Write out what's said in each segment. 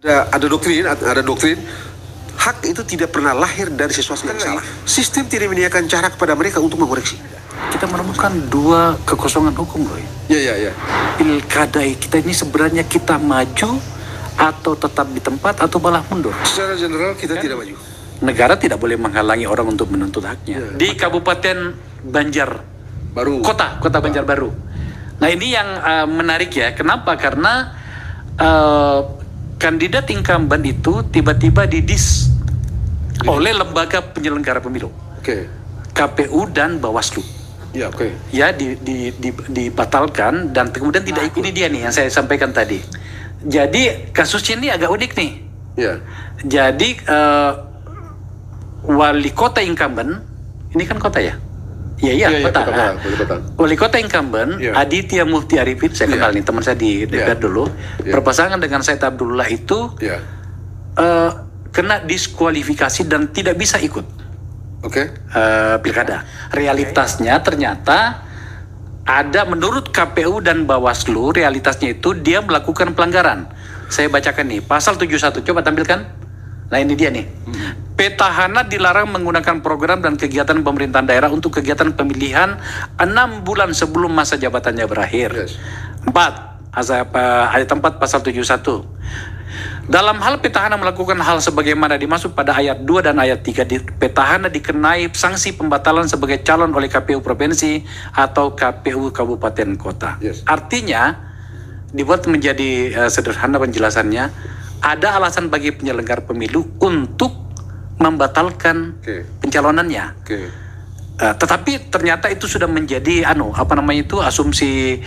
Ada doktrin hak itu tidak pernah lahir dari sesuatu yang salah. Sistem tidak menyediakan cara kepada mereka untuk mengoreksi. Kita menemukan dua kekosongan hukum, Roy. Ya. Pilkada kita ini sebenarnya kita maju atau tetap di tempat atau malah mundur. Secara general kita tidak maju. Negara tidak boleh menghalangi orang untuk menuntut haknya. Di Kabupaten Banjarbaru, kota Banjarbaru. Nah ini yang menarik ya. Kenapa? Karena kandidat incumbent itu tiba-tiba didis oleh lembaga penyelenggara pemilu, KPU dan Bawaslu. Ya, dibatalkan dan kemudian tidak ikut. Ini dia nih yang saya sampaikan tadi. Jadi kasusnya ini agak unik nih. Jadi wali kota incumbent, ini kan kota ya? Kota. Wali kota incumbent Aditya Mufti Arifin, saya kenal nih, teman saya di DPR dulu, berpasangan dengan Said Abdullah itu kena diskualifikasi dan tidak bisa ikut pilkada. Realitasnya ternyata ada, menurut KPU dan Bawaslu, realitasnya itu dia melakukan pelanggaran. Saya bacakan nih, pasal 71, coba tampilkan. Nah ini dia nih. Petahana dilarang menggunakan program dan kegiatan pemerintahan daerah untuk kegiatan pemilihan 6 bulan sebelum masa jabatannya berakhir. 4. Ayat 4 pasal 71. Dalam hal petahana melakukan hal sebagaimana dimaksud pada ayat 2 dan ayat 3, petahana dikenai sanksi pembatalan sebagai calon oleh KPU provinsi atau KPU kabupaten kota. Artinya dibuat menjadi sederhana penjelasannya, ada alasan bagi penyelenggara pemilu untuk membatalkan pencalonannya. Tetapi ternyata itu sudah menjadi asumsi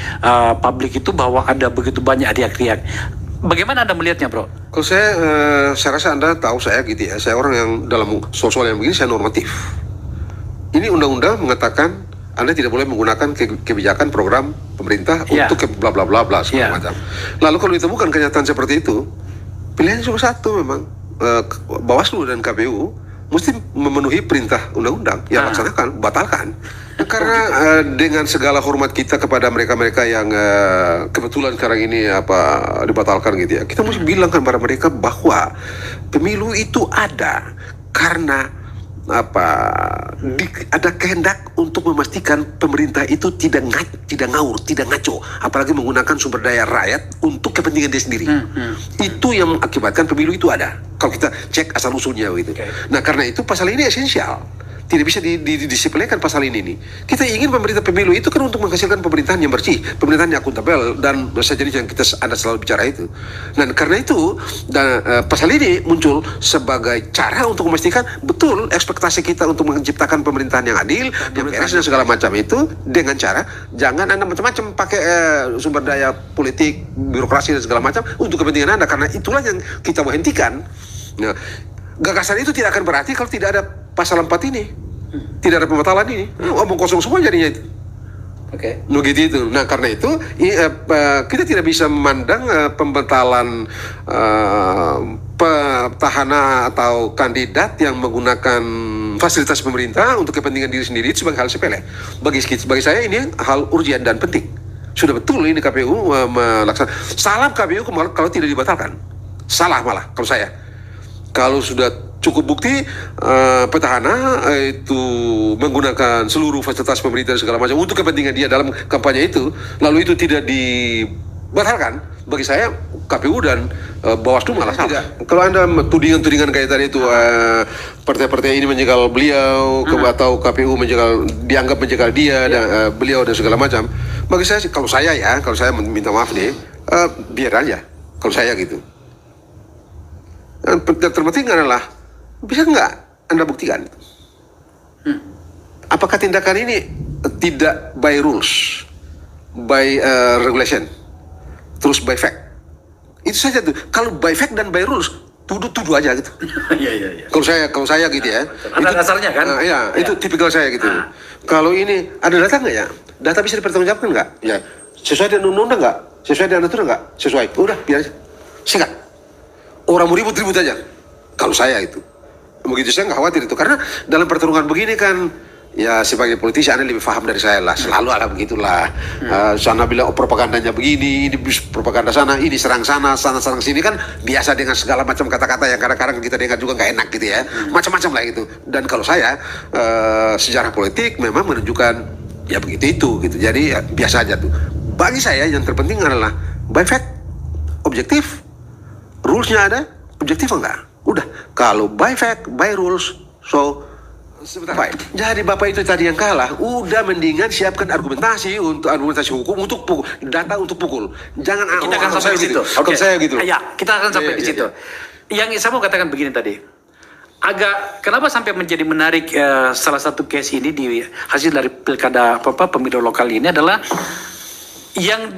publik itu bahwa ada begitu banyak riak-riak. Bagaimana Anda melihatnya, Bro? Kalau saya rasa Anda tahu saya gitu ya. Saya orang yang dalam soal yang begini saya normatif. Ini undang-undang mengatakan Anda tidak boleh menggunakan kebijakan program pemerintah untuk bla bla bla bla segala macam. Lalu kalau ditemukan kenyataan seperti itu, pilihan cuma satu memang. Bawaslu dan KPU mesti memenuhi perintah undang-undang, laksanakan, batalkan. Karena dengan segala hormat kita kepada mereka-mereka yang kebetulan sekarang ini dibatalkan gitu ya, kita mesti bilangkan kepada mereka bahwa pemilu itu ada karena ada kehendak untuk memastikan pemerintah itu tidak ngawur, tidak ngaco, apalagi menggunakan sumber daya rakyat untuk kepentingan dia sendiri. Itu yang mengakibatkan pemilu itu ada. Kalau kita cek asal usulnya gitu. Nah karena itu pasal ini esensial. Tidak bisa disepelekan pasal ini nih. Kita ingin pemerintah pemilu itu kan untuk menghasilkan pemerintahan yang bersih, pemerintahan yang akuntabel, dan sejenis yang Anda selalu bicara itu. Dan karena itu pasal ini muncul sebagai cara untuk memastikan betul ekspektasi kita untuk menciptakan pemerintahan yang adil, yang beres dan segala macam itu, dengan cara jangan Anda macam-macam pakai sumber daya politik, birokrasi dan segala macam untuk kepentingan Anda, karena itulah yang kita mau hentikan. Nah, gagasan itu tidak akan berarti kalau tidak ada pasal 4 ini, tidak ada pembatalan ini, omong kosong semua jadinya itu. Begitu itu. Nah karena itu kita tidak bisa memandang pembatalan petahana atau kandidat yang menggunakan fasilitas pemerintah untuk kepentingan diri sendiri itu sebagai hal sepele. Bagi saya ini hal urgent dan penting. Sudah betul ini KPU melaksanakan. Salah KPU kalau tidak dibatalkan. Salah malah kalau saya. Kalau sudah cukup bukti petahana itu menggunakan seluruh fasilitas pemerintah dan segala macam untuk kepentingan dia dalam kampanye itu, lalu itu tidak dibatalkan, bagi saya KPU dan Bawaslu malah salah. Kalau Anda tudingan-tudingan kayak tadi itu partai-partai ini menjegal beliau atau KPU dianggap menjegal dia dan beliau dan segala macam, bagi saya kalau saya minta maaf nih, biar aja kalau saya gitu. Yang terpenting adalah bisa nggak Anda buktikan apakah tindakan ini tidak by rules, by regulation, terus by fact. Itu saja tuh. Kalau by fact dan by rules, tuduh aja gitu. Kalau saya gitu ya. Ada dasarnya kan? Itu tipikal saya gitu. Kalau ini ada data nggak ya? Data bisa dipertanggungjawabkan nggak? Ya, sesuai dengan undang-undang nggak? Sesuai dengan aturan nggak? Sesuai. Udah, biar aja. Singkat. Orang mau ribut aja. Kalau saya itu. Begitu saya nggak khawatir itu. Karena dalam pertarungan begini kan ya sebagai politisi Anda lebih paham dari saya lah, selalu ada begitulah. Sana bilang propagandanya begini, ini propaganda sana, ini serang sana, sana serang sini, kan biasa dengan segala macam kata-kata yang kadang-kadang kita dengar juga nggak enak gitu ya, macam-macam lah gitu. Dan kalau saya sejarah politik memang menunjukkan ya begitu itu gitu, jadi ya, biasa aja tuh. Bagi saya yang terpenting adalah by fact, objektif, rulesnya ada, objektif enggak, udah. Kalau by fact, by rules, so baik. Jadi Bapak itu tadi yang kalah, udah mendingan siapkan argumentasi untuk argumentasi hukum, untuk pukul, data untuk pukul. Jangan Kita akan sampai di situ. Oke. Saya gitu. Ya, kita akan sampai Iya, di iya, situ. Yang saya mau katakan begini tadi. Kenapa sampai menjadi menarik salah satu case ini di hasil dari pilkada pemilu lokal ini adalah yang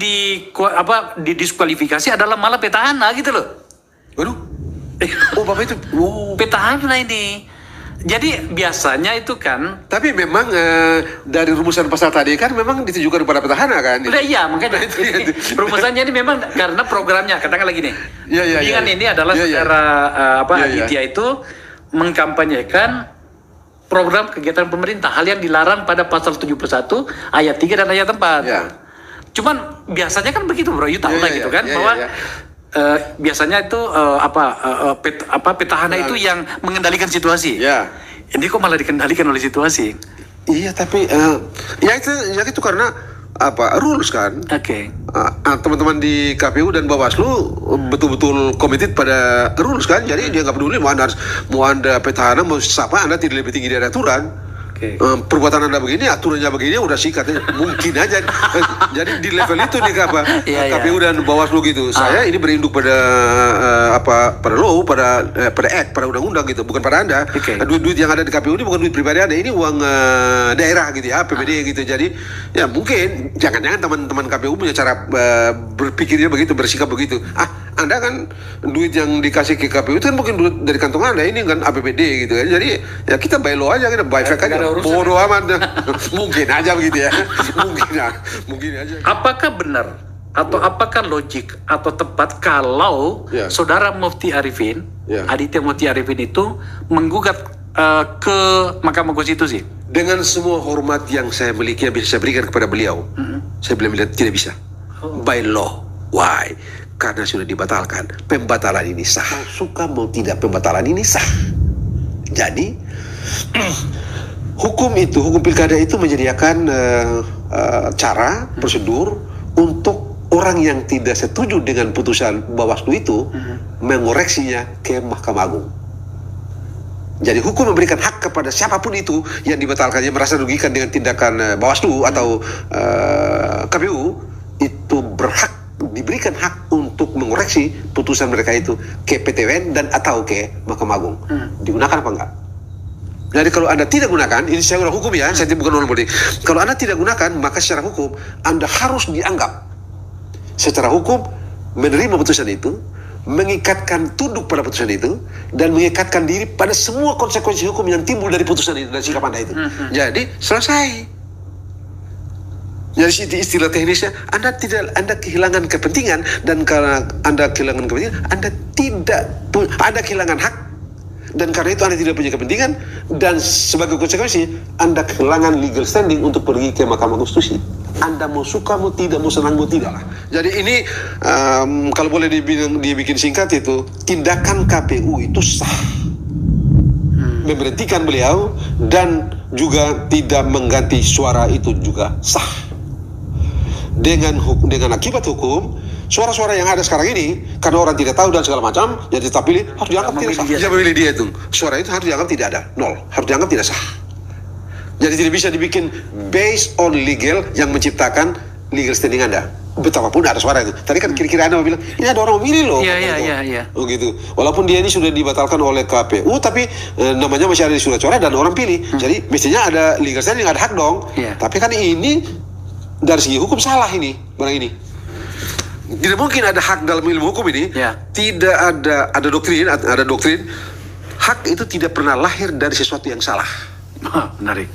didiskualifikasi adalah malah petahana gitu loh. Waduh. Oh, Bapak itu. Oh. Petahana ini. Jadi biasanya itu kan, Tapi memang dari rumusan pasal tadi kan memang ditujukan kepada petahana kan? udah iya makanya rumusannya ini memang karena programnya katakan lagi nih. Tudingan ini adalah secara Aditya itu mengkampanyekan program kegiatan pemerintah, hal yang dilarang pada pasal 71 ayat 3 dan ayat 4. Ya. Cuman biasanya kan begitu bro, you tahu lah gitu kan bahwa biasanya itu petahana itu yang mengendalikan situasi. Ya. Ini kok malah dikendalikan oleh situasi. Iya, tapi ya itu karena rules kan. Oke. Teman-teman di KPU dan Bawaslu betul-betul committed pada rules kan. Jadi dia nggak peduli mau anda petahana mau siapa, Anda tidak lebih tinggi dari aturan. Perbuatan Anda begini, aturannya begini, udah sikatnya mungkin aja. Jadi di level itu nih KPU dan Bawaslu gitu. Saya ini berinduk pada pada law, pada act, pada undang-undang gitu, bukan pada Anda. Duit yang ada di KPU ini bukan duit pribadi Anda, ini uang daerah gitu ya, APBD gitu. Jadi ya mungkin jangan-jangan teman-teman KPU punya cara berpikirnya begitu, bersikap begitu. Anda kan duit yang dikasih ke KPU itu kan mungkin duit dari kantong Anda, ini kan APBD gitu kan. Jadi ya kita by law aja, kita by fact aja. Bodoh amat. Mungkin aja begitu ya. Mungkin aja. Apakah benar atau apakah logik atau tepat kalau saudara Mufti Arifin, Aditya Mufti Arifin itu menggugat ke Mahkamah Konstitusi? Dengan semua hormat yang saya miliki yang bisa saya berikan kepada beliau, saya bilang tidak bisa. By law. Why? Karena sudah dibatalkan. Pembatalan ini sah. Suka mau tidak, pembatalan ini sah. Jadi hukum pilkada itu menyediakan cara, prosedur untuk orang yang tidak setuju dengan putusan Bawaslu itu mengoreksinya ke Mahkamah Agung. Jadi hukum memberikan hak kepada siapapun itu yang dibatalkan, yang merasa dirugikan dengan tindakan Bawaslu atau KPU, itu berhak diberikan hak untuk mengoreksi putusan mereka itu ke PT UN dan atau ke Mahkamah Agung. Digunakan apa enggak? Jadi kalau Anda tidak gunakan, ini secara hukum ya, saya bukan orang politik. Kalau Anda tidak gunakan, maka secara hukum Anda harus dianggap secara hukum menerima putusan itu, mengikatkan tunduk pada putusan itu, dan mengikatkan diri pada semua konsekuensi hukum yang timbul dari putusan itu dan sikap Anda itu. Jadi selesai. Jadi istilah teknisnya, Anda kehilangan kepentingan, dan karena Anda kehilangan kepentingan, Anda kehilangan hak. Dan karena itu Anda tidak punya kepentingan, dan sebagai konsekuensi Anda kehilangan legal standing untuk pergi ke Mahkamah Konstitusi. Anda mau suka, mau tidak, mau senang, mau tidak lah. Jadi ini kalau boleh dibikin singkat itu, tindakan KPU itu sah. Memberhentikan beliau dan juga tidak mengganti suara itu juga sah. Dengan akibat hukum, suara-suara yang ada sekarang ini, karena orang tidak tahu dan segala macam, jadi tetap pilih, harus dianggap tidak sah. Dia memilih dia itu. Suara itu harus dianggap tidak ada, nol. Harus dianggap tidak sah. Jadi tidak bisa dibikin based on legal yang menciptakan legal standing Anda. Betapapun ada suara itu. Tadi kan kira-kira Anda bilang, ini ada orang memilih loh. Iya. Oh gitu. Walaupun dia ini sudah dibatalkan oleh KPU, tapi namanya masih ada di surat suara dan orang pilih. Jadi mestinya ada legal standing, ada hak dong. Tapi kan ini dari segi hukum salah ini, barang ini. Tidak mungkin ada hak dalam ilmu hukum ini. Tidak ada doktrin. Hak itu tidak pernah lahir dari sesuatu yang salah. Menarik.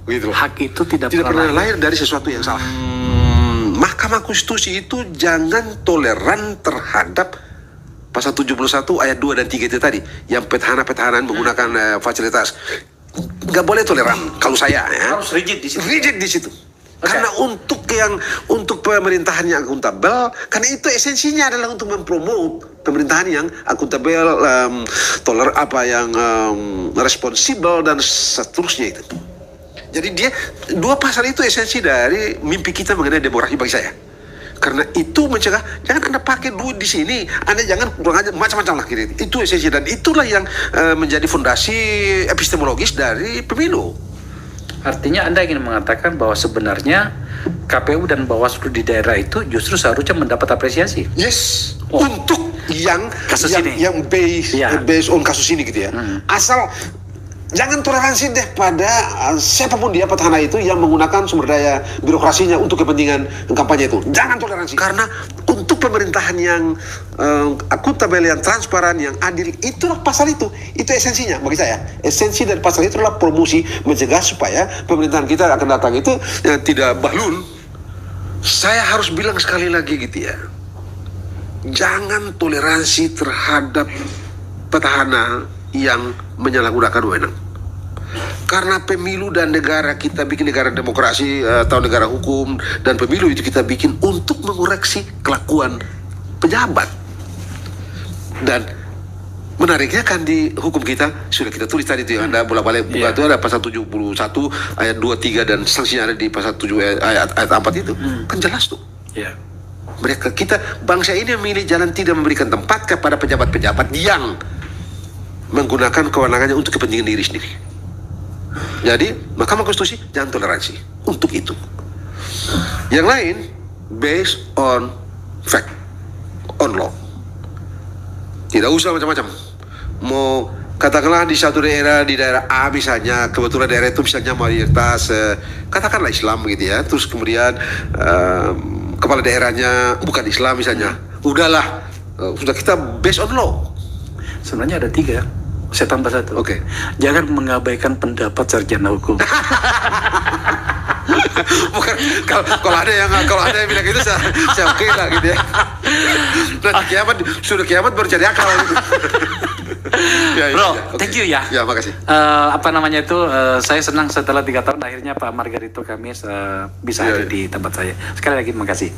Gitu. Hak itu tidak pernah lahir dari sesuatu yang salah. Mahkamah Konstitusi itu jangan toleran terhadap pasal 71 ayat 2 dan 3 itu tadi, yang petahana-petahanan menggunakan fasilitas. nggak boleh toleran kalau saya ya. Harus rigid di situ. Rigid di situ. Karena untuk pemerintahan yang akuntabel, karena itu esensinya adalah untuk mempromot pemerintahan yang akuntabel, responsibel dan seterusnya itu. Jadi dua pasal itu esensi dari mimpi kita mengenai demokrasi bagi saya. Karena itu mencegah, jangan Anda pakai duit di sini, Anda jangan kurang aja macam-macam lah gitu. Itu esensi dan itulah yang menjadi fondasi epistemologis dari pemilu. Artinya Anda ingin mengatakan bahwa sebenarnya KPU dan Bawaslu di daerah itu justru seharusnya mendapat apresiasi. Yes, untuk yang kasus ini. yang based on kasus ini gitu ya. Asal jangan toleransi deh pada siapapun dia petahana itu yang menggunakan sumber daya birokrasinya untuk kepentingan kampanye itu. Jangan toleransi. Karena untuk pemerintahan yang akuntabel, yang transparan, yang adil, itulah pasal itu. Itu esensinya bagi saya. Esensi dari pasal itu adalah promosi, mencegah supaya pemerintahan kita akan datang itu tidak bahlul. Saya harus bilang sekali lagi gitu ya. Jangan toleransi terhadap petahana yang menyalahgunakan wewenang. Karena pemilu dan negara kita bikin negara demokrasi atau negara hukum, dan pemilu itu kita bikin untuk mengoreksi kelakuan pejabat. Dan menariknya kan di hukum kita sudah kita tulis tadi itu yang Anda bolak-balik buka itu ada pasal 71 ayat 2, 3 dan sanksinya ada di pasal 7 ayat 4 itu. Kan jelas tuh. Kita bangsa ini memilih jalan tidak memberikan tempat kepada pejabat-pejabat yang menggunakan kewenangannya untuk kepentingan diri sendiri. Jadi Mahkamah Konstitusi jangan toleransi untuk itu. Yang lain based on fact, on law. Tidak usah macam-macam. Mau katakanlah di satu daerah, di daerah A misalnya, kebetulan daerah itu misalnya mayoritas katakanlah Islam gitu ya, terus kemudian kepala daerahnya bukan Islam misalnya, udahlah, sudah kita based on law. Sebenarnya ada 3. Saya tambah 1. Oke. Jangan mengabaikan pendapat sarjana hukum. Bukan, kalau ada yang bilang gitu saya oke lah gitu ya. Nanti kiamat baru cari akal gitu. Bro, thank you ya. Ya, makasih. Saya senang setelah 3 tahun akhirnya Pak Margarito Kamis bisa ada di tempat saya. Sekali lagi makasih.